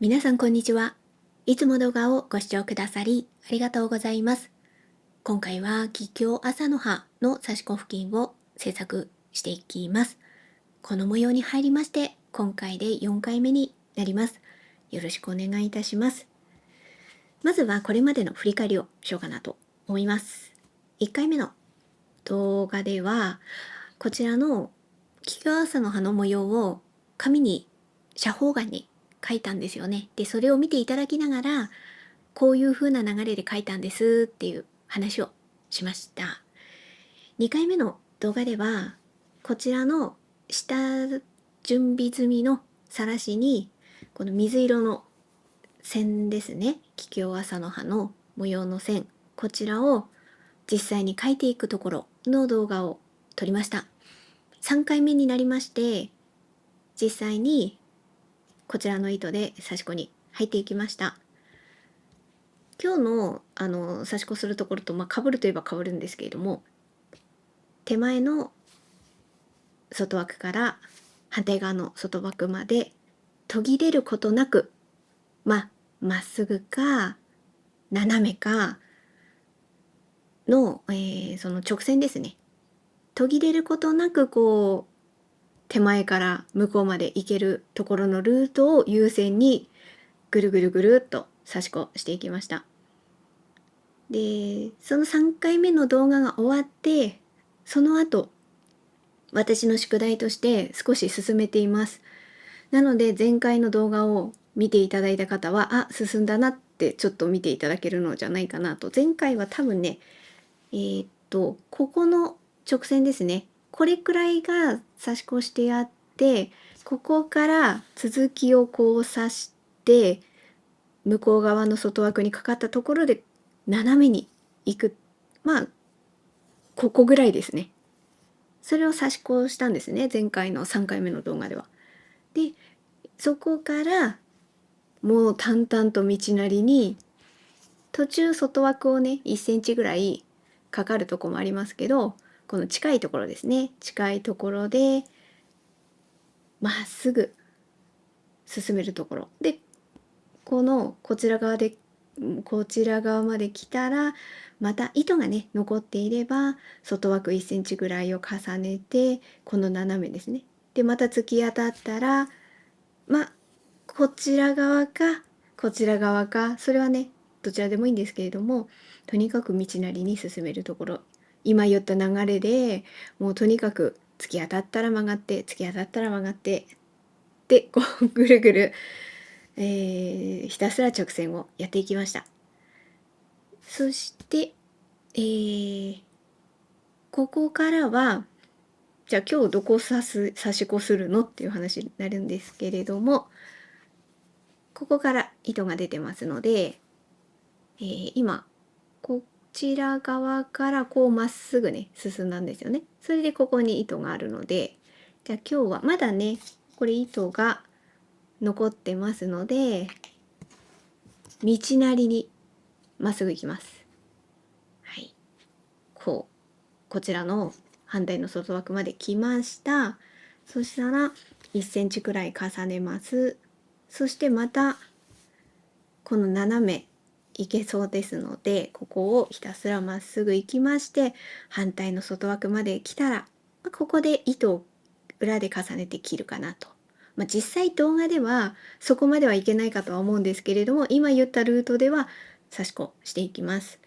皆さんこんにちは。いつも動画をご視聴くださりありがとうございます。今回は桔梗朝の葉の刺し子付近を制作していきます。この模様に入りまして今回で4回目になります。よろしくお願いいたします。まずはこれまでの振り返りをしようかなと思います。1回目の動画ではこちらの桔梗朝の葉の模様を紙に写方眼に書いたんですよね。で、それを見ていただきながら、こういう風な流れで書いたんですっていう話をしました。2回目の動画では、こちらの下準備済みのさらしに、この水色の線ですね。桔梗朝の葉の模様の線、こちらを実際に書いていくところの動画を撮りました。3回目になりまして、実際にこちらの糸で刺し子に入っていきました。今日の刺し子するところと被るといえば被るんですけれども、手前の外枠から反対側の外枠まで途切れることなく、まっすぐか斜めかの、その直線ですね。途切れることなくこう手前から向こうまで行けるところのルートを優先にぐるぐるぐるっと刺し子していきました。で、その3回目の動画が終わって、その後、私の宿題として少し進めています。なので、前回の動画を見ていただいた方は、あ、進んだなってちょっと見ていただけるのじゃないかなと。前回は多分ね、ここの直線ですね。これくらいが刺し子してあって、ここから続きをこう刺して、向こう側の外枠にかかったところで斜めに行く。ここぐらいですね。それを刺し子したんですね。前回の3回目の動画では。で、そこからもう淡々と道なりに途中外枠をね、1センチぐらいかかるとこもありますけど、この近いところですね。近いところでまっすぐ進めるところ。で、こちら側でこちら側まで来たらまた糸がね残っていれば外枠1センチぐらいを重ねてこの斜めですね。でまた突き当たったらこちら側かこちら側かそれはねどちらでもいいんですけれども、とにかく道なりに進めるところ、今言った流れでもうとにかく突き当たったら曲がって突き当たったら曲がってでこうぐるぐるひたすら直線をやっていきました。そして、ここからはじゃあ今日どこ刺し子するのっていう話になるんですけれども、ここから糸が出てますので、今こちら側からこうまっすぐね進んだんですよね。それでここに糸があるので、じゃあ今日はまだねこれ糸が残ってますので道なりにまっすぐ行きます。はい、こちらの反対の外枠まで来ました。そしたら1センチくらい重ねます。そしてまたこの斜めいけそうですので、ここをひたすらまっすぐ行きまして、反対の外枠まで来たら、ここで糸を裏で重ねて切るかなと。実際動画ではそこまではいけないかとは思うんですけれども、今言ったルートでは刺し子していきます。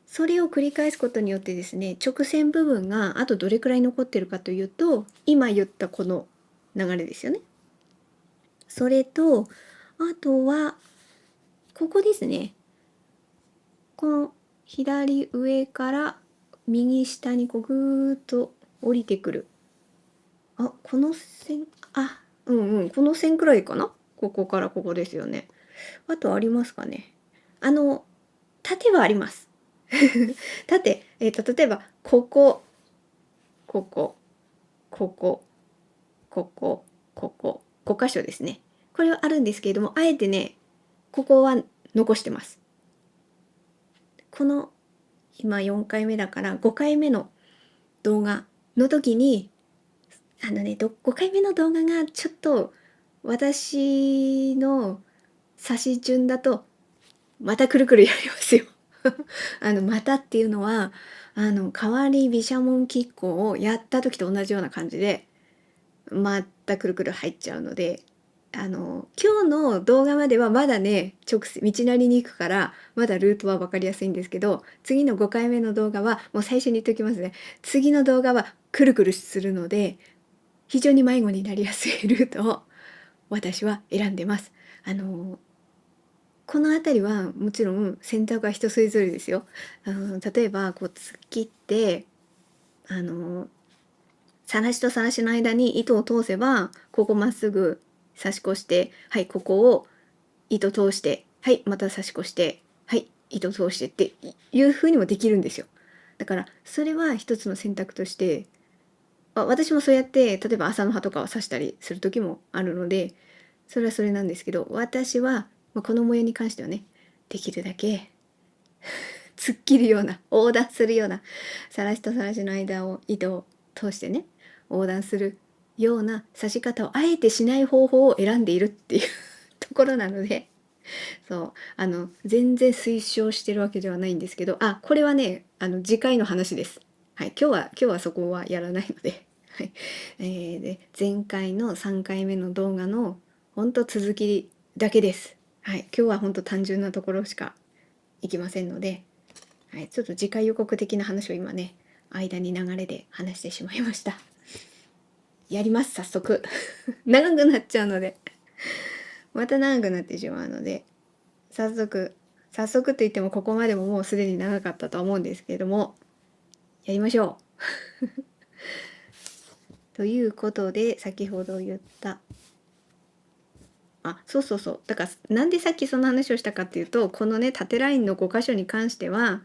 それを繰り返すことによってですね、直線部分があとどれくらい残ってるかというと、今言ったこの流れですよね。それと、あとは、ここですね。この左上から右下にこうぐーっと降りてくる。この線、この線くらいかな。ここからここですよね。あとありますかね。縦はあります。縦、例えば、ここ、ここ、ここ、ここ、ここ、5箇所ですね。これはあるんですけれども、あえてね、ここは残してます。この今4回目だから5回目の動画の時に5回目の動画がちょっと私の差し順だとまたくるくるやりますよ。またっていうのは、変わり毘沙門吉行をやった時と同じような感じで、またくるくる入っちゃうので、今日の動画まではまだね、道なりに行くから、まだルートは分かりやすいんですけど、次の5回目の動画は、もう最初に言っておきますね。次の動画はくるくるするので、非常に迷子になりやすいルートを私は選んでます。この辺りはもちろん選択は人それぞれですよ。例えばこう突っ切ってあのさらしとさらしの間に糸を通せばここまっすぐ差し越して、はい、ここを糸通して、はい、また差し越して、はい、糸通してっていう風にもできるんですよ。だからそれは一つの選択として、私もそうやって例えば朝の葉とかを刺したりする時もあるので、それはそれなんですけど、私は、この模様に関してはね、できるだけ突っ切るような横断するような、さらしとさらしの間を糸を通してね、横断するような刺し方をあえてしない方法を選んでいるっていうところなので、そう全然推奨してるわけではないんですけど、これはね次回の話です。はい、今日はそこはやらないので、はい、で前回の3回目の動画のほんと続きだけです。はい、今日はほんと単純なところしかいきませんので、はい、ちょっと次回予告的な話を今ね間に流れで話してしまいました。やります早速長くなっちゃうので、また長くなってしまうので、早速と言ってもここまでももうすでに長かったとは思うんですけれども、やりましょうということで、先ほど言ったそうだからなんでさっきその話をしたかっていうと、このね縦ラインの5箇所に関しては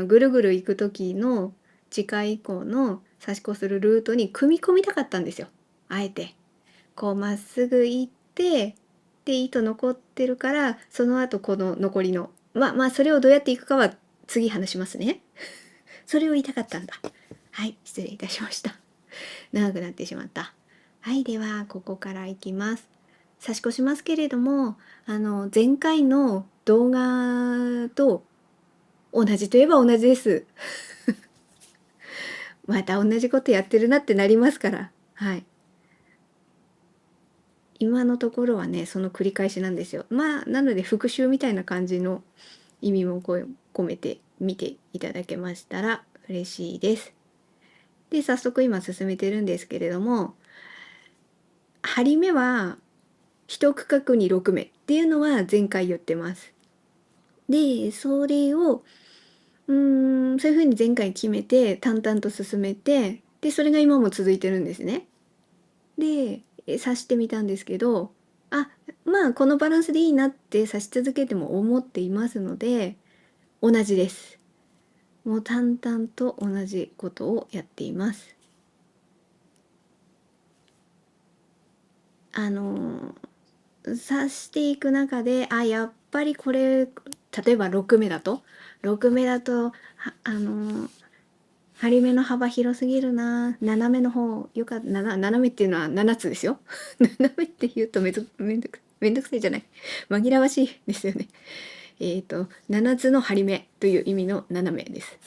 ぐるぐる行く時の次回以降の差し越するルートに組み込みたかったんですよ。あえてこうまっすぐ行って、で糸残ってるから、その後この残りのそれをどうやっていくかは次話しますね。それを言いたかったんだ。はい、失礼いたしました。長くなってしまった。はい、ではここからいきます。差し越しますけれども、前回の動画と同じといえば同じです。また同じことやってるなってなりますから。はい。今のところはね、その繰り返しなんですよ。なので復習みたいな感じの意味も込めて見ていただけましたら嬉しいです。で、早速今進めてるんですけれども、針目は一区画に6目っていうのは前回言ってます。で、それをそういうふうに前回決めて淡々と進めて、でそれが今も続いてるんですね。で刺してみたんですけど、このバランスでいいなって刺し続けても思っていますので、同じです。もう淡々と同じことをやっています。刺していく中でやっぱりこれ例えば6目だと針目の幅広すぎるな、斜めの方よかった。斜めっていうのは7つですよ斜めって言うとめんどくさいじゃない、紛らわしいですよね。7つの針目という意味の斜めです。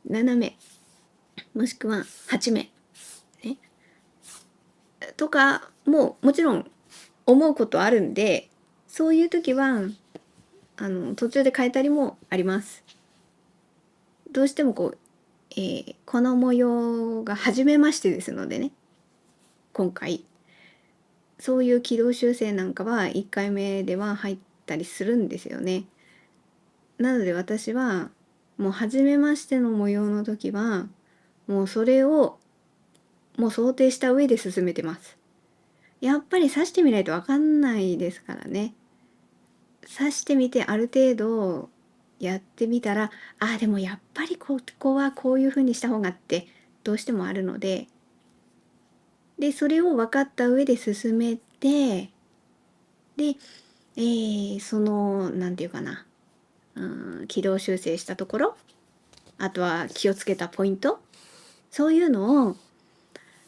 斜めもしくは8目、ね、とかもちろん思うことあるんで、そういう時は途中で変えたりもあります。どうしてもこの模様が初めましてですのでね、今回そういう軌道修正なんかは1回目では入ったりするんですよね。なので私はもう初めましての模様の時はもうそれをもう想定した上で進めてます。やっぱり刺してみないと分かんないですからね。刺してみてある程度やってみたら、でもやっぱりここはこういう風にした方がってどうしてもあるので、それを分かった上で進めて、で、なんていうかな、軌道修正したところ、あとは気をつけたポイント、そういうのを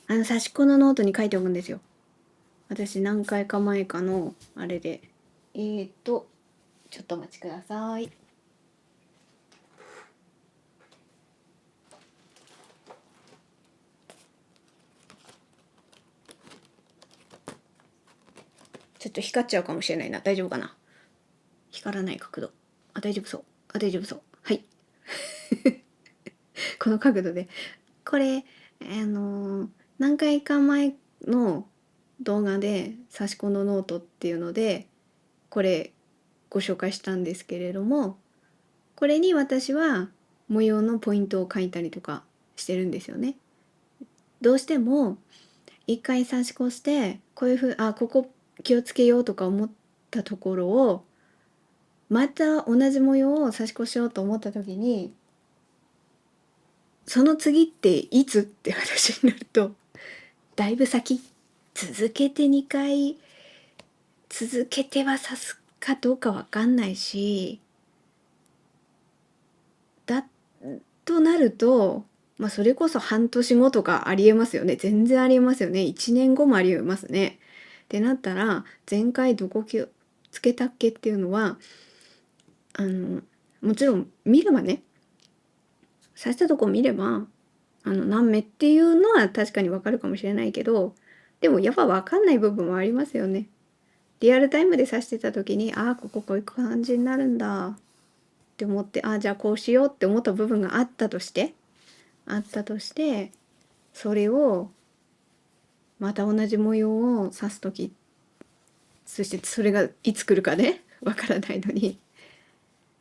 刺し子のノートに書いておくんですよ。私何回か前かのあれでちょっとお待ちください。ちょっと光っちゃうかもしれないな。大丈夫かな。光らない角度。あ、大丈夫そう。あ、大丈夫そう。はい。この角度で。これ、何回か前の動画で差し子のノートっていうので、これご紹介したんですけれども、これに私は模様のポイントを書いたりとかしてるんですよね。どうしても一回差し越してこういうふうここ気をつけようとか思ったところをまた同じ模様を差し越しようと思った時に、その次っていつって話になるとだいぶ先、続けて2回続けては刺すかどうかわかんないし、だとなると、それこそ半年後とかありえますよね。全然ありえますよね。1年後もありえますね。ってなったら、前回どこ気をつけたっけっていうのは、もちろん見ればね、刺したとこ見れば、何目っていうのは確かにわかるかもしれないけど、でもやっぱわかんない部分もありますよね。リアルタイムで刺してた時に、こういう感じになるんだって思って、じゃあこうしようって思った部分があったとして、それをまた同じ模様を刺す時、そしてそれがいつ来るかねわからないのに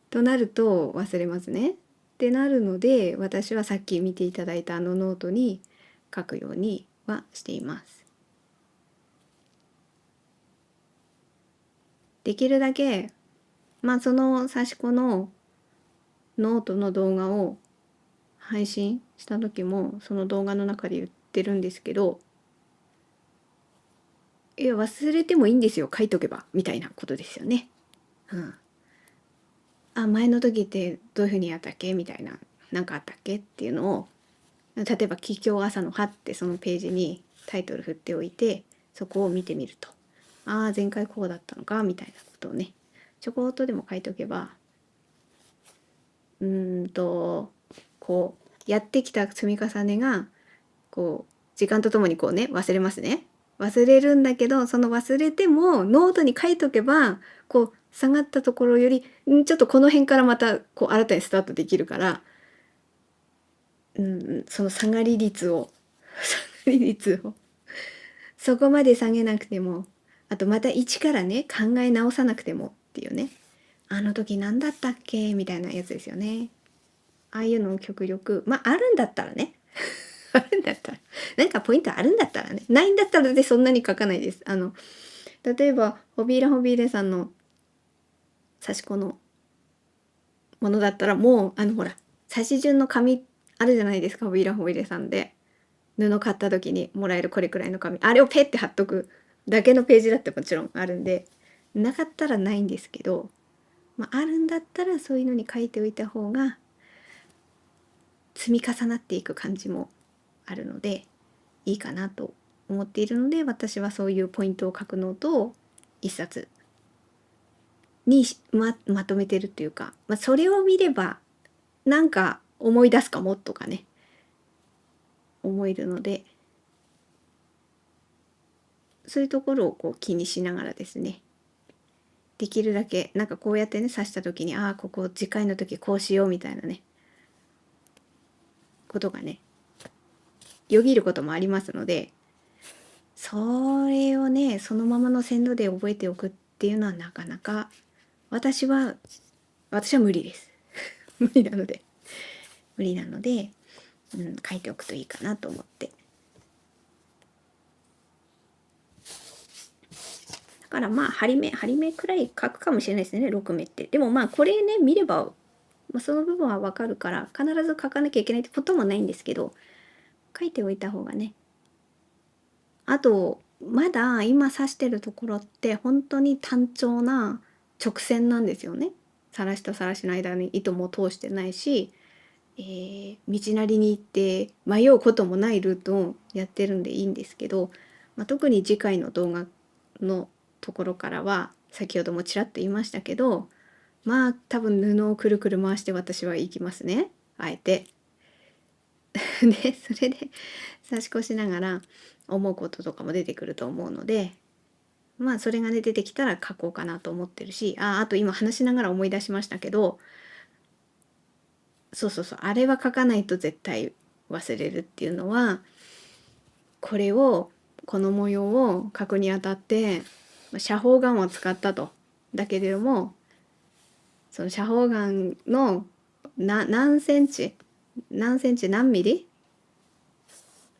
となると忘れますねってなるので、私はさっき見ていただいたノートに書くようにはしています。できるだけその刺し子のノートの動画を配信した時もその動画の中で言ってるんですけど、いや忘れてもいいんですよ、書いとけばみたいなことですよね。前の時ってどういうふうにやったっけみたいな、何かあったっけっていうのを、例えば「桔梗朝の葉」ってそのページにタイトル振っておいて、そこを見てみると、前回こうだったのかみたいなことをね、ちょこっとでも書いとけば、こうやってきた積み重ねがこう時間とともにこうね、忘れますね。忘れるんだけど、その忘れてもノートに書いとけば、こう下がったところよりちょっとこの辺からまたこう新たにスタートできるから、その下がり率を下がり率をそこまで下げなくても、あとまた一からね考え直さなくてもっていうね、あの時何だったっけみたいなやつですよね。ああいうのを極力あるんだったらねあるんだったら、なんかポイントあるんだったらね、ないんだったらでそんなに書かないです。例えばホビーラホビーレさんの刺し子のものだったら、もうほら刺し順の紙あるじゃないですか、ホビーラホビーレさんで布買った時にもらえるこれくらいの紙、あれをペッて貼っとくだけのページだってもちろんあるんで、なかったらないんですけど、あるんだったらそういうのに書いておいた方が積み重なっていく感じもあるのでいいかなと思っているので、私はそういうポイントを書くのと一冊にまとめてるっていうか、それを見ればなんか思い出すかもとかね思えるので、そういうところをこう気にしながらですね、できるだけなんかこうやってね刺した時に、ここ次回の時こうしようみたいなねことがねよぎることもありますので、それをねそのままの鮮度で覚えておくっていうのはなかなか私は無理です無理なので、書いておくといいかなと思って。だから張り目くらい書くかもしれないですね、6目って。でもこれね見れば、その部分はわかるから必ず書かなきゃいけないってこともないんですけど、書いておいた方がね。あとまだ今刺してるところって本当に単調な直線なんですよね。さらしとさらしの間に糸も通してないし、道なりに行って迷うこともないルートをやってるんでいいんですけど、特に次回の動画のところからは先ほどもちらっと言いましたけど、まあ多分布をくるくる回して私は行きますね、あえて。でそれで差し越しながら思うこととかも出てくると思うので、まあそれがね出てきたら書こうかなと思ってるし、あと今話しながら思い出しましたけど、そうそうそう、あれは書かないと絶対忘れるっていうのは、この模様を書くにあたって写方眼を使ったと。だけれどもその写方眼の何センチ何ミリ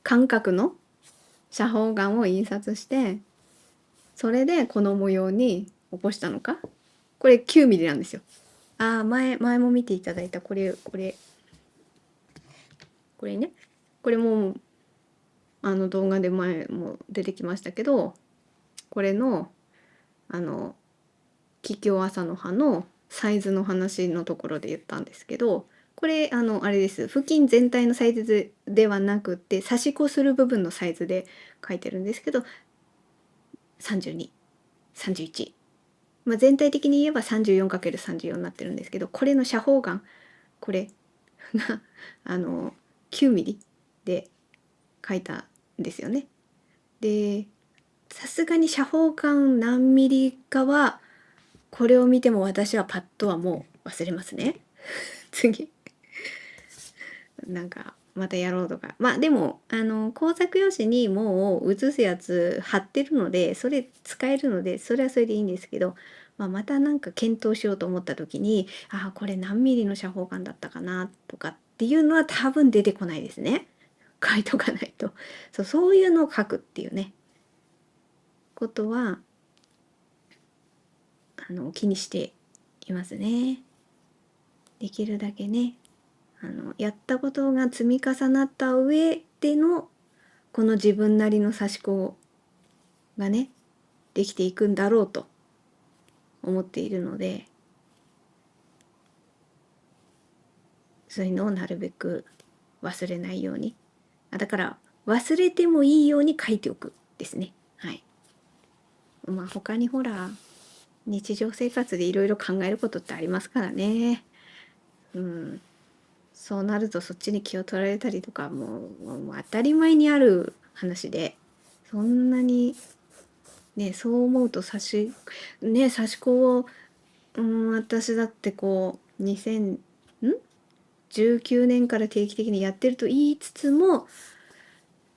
間隔の写方眼を印刷して、それでこの模様に起こしたのか。これ9ミリなんですよ。前も見ていただいたこれね、これも動画で前も出てきましたけど、これの桔梗朝の葉のサイズの話のところで言ったんですけど、これあれです、付近全体のサイズではなくって差し子する部分のサイズで書いてるんですけど、32、31、全体的に言えば 34×34 になってるんですけど、これの写方眼、これが9ミリで書いたんですよね。でさすがに写方眼何ミリかはこれを見ても私はパッとはもう忘れますね。次なんかまたやろうとか。でも工作用紙にもう写すやつ貼ってるので、それ使えるのでそれはそれでいいんですけど、またなんか検討しようと思った時に、これ何ミリの写方眼だったかなとかっていうのは多分出てこないですね。書いとかないと。そういうのを書くっていうねことは気にしていますね。できるだけねやったことが積み重なった上でのこの自分なりの差し子がねできていくんだろうと思っているので、そういうのをなるべく忘れないように、だから忘れてもいいように書いておくですね。はい。他にほら日常生活でいろいろ考えることってありますからね。そうなるとそっちに気を取られたりとかもう当たり前にある話で、そんなにねそう思うと差し子を私だってこう2019年から定期的にやってると言いつつも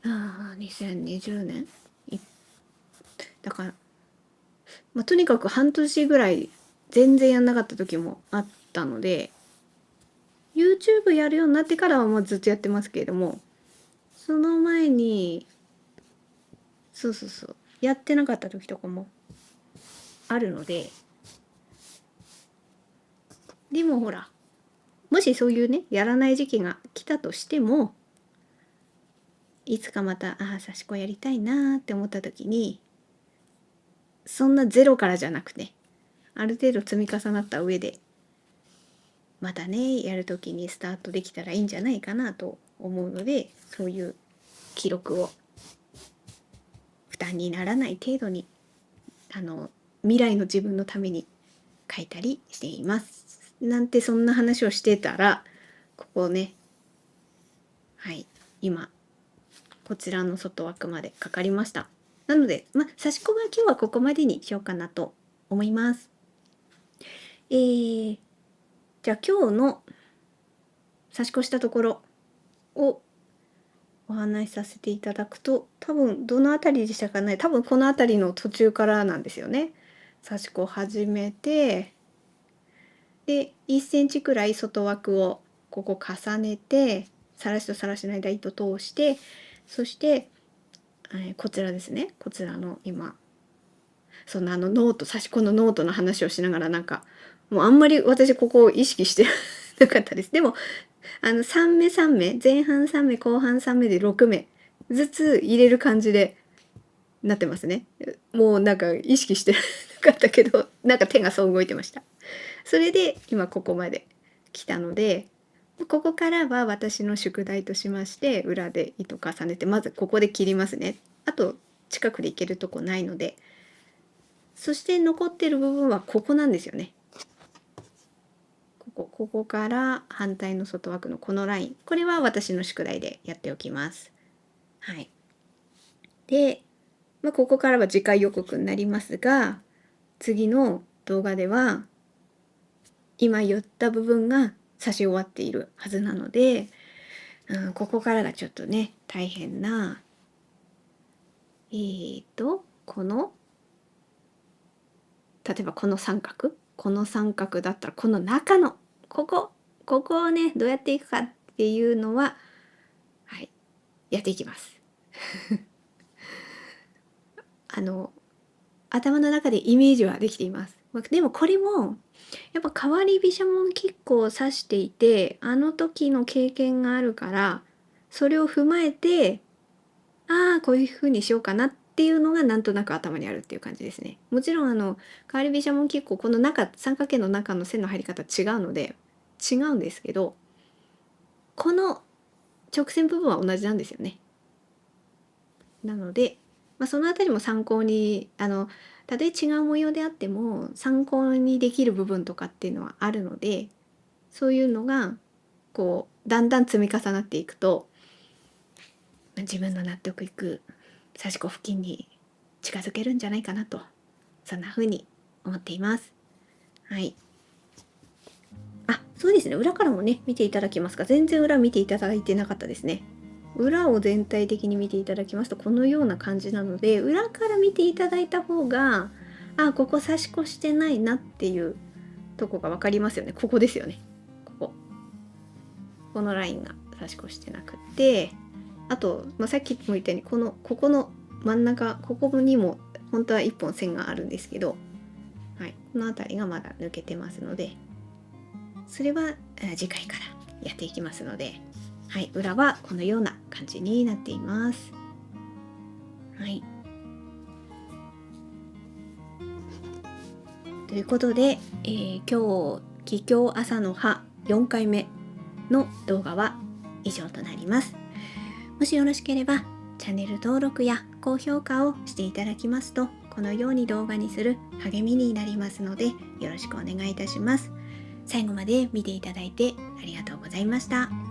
2020年だから、とにかく半年ぐらい全然やんなかった時もあったので、 YouTube やるようになってからはもうずっとやってますけれども、その前にそうやってなかった時とかもあるので、でもほらもしそういうねやらない時期が来たとしても、いつかまた差し子やりたいなって思った時に、そんなゼロからじゃなくてある程度積み重なった上でまたねやる時にスタートできたらいいんじゃないかなと思うので、そういう記録を負担にならない程度に未来の自分のために書いたりしています。なんてそんな話をしてたら、ここね、今こちらの外枠までかかりました。なので差し込みは今日はここまでにしようかなと思います。じゃあ今日の差し越したところをお話しさせていただくと、多分どの辺りでしたかね。多分この辺りの途中からなんですよね。差し子始めて、で1センチくらい外枠をここ重ねて、さらしとさらしの間糸通して、そして、こちらですね、こちらの今そんなノート、差し子のノートの話をしながら、なんかもうあんまり私ここを意識してなかったです。でも3目3目、前半3目後半3目で6目ずつ入れる感じでなってますね。もうなんか意識してなかったけど、なんか手がそう動いてました。それで今ここまで来たので、ここからは私の宿題としまして、裏で糸重ねてまずここで切りますね。あと近くで行けるとこないので、そして残ってる部分はここなんですよね。ここから反対の外枠のこのライン、これは私の宿題でやっておきます。はい。で、ここからは次回予告になりますが、次の動画では今言った部分が刺し終わっているはずなので、ここからがちょっとね大変なこの例えばこの三角だったらこの中のここをねどうやっていくかっていうのは、はい、やっていきます。頭の中でイメージはできています。でもこれもやっぱ変わり飛車も結構指していて、あの時の経験があるからそれを踏まえて、こういう風にしようかなっていうのがなんとなく頭にあるっていう感じですね。もちろん変わり飛車も結構この三角形の中の線の入り方違うので違うんですけど、この直線部分は同じなんですよね。なので、そのあたりも参考にたとえ違う模様であっても参考にできる部分とかっていうのはあるので、そういうのがこうだんだん積み重なっていくと、自分の納得いく刺し子付近に近づけるんじゃないかなと、そんな風に思っています。はい。そうですね、裏からもね見ていただきますが、全然裏見ていただいてなかったですね。裏を全体的に見ていただきますとこのような感じなので、裏から見ていただいた方がここ差し越してないなっていうとこが分かりますよね。ここですよね。このラインが差し越してなくて、あと、さっきも言ったようにここの真ん中、ここにも本当は1本線があるんですけど、はい、この辺りがまだ抜けてますので、それは次回からやっていきますので、はい、裏はこのような感じになっています。はい。ということで、今日桔梗朝の葉4回目の動画は以上となります。もしよろしければチャンネル登録や高評価をしていただきますと、このように動画にする励みになりますのでよろしくお願いいたします。最後まで見ていただいてありがとうございました。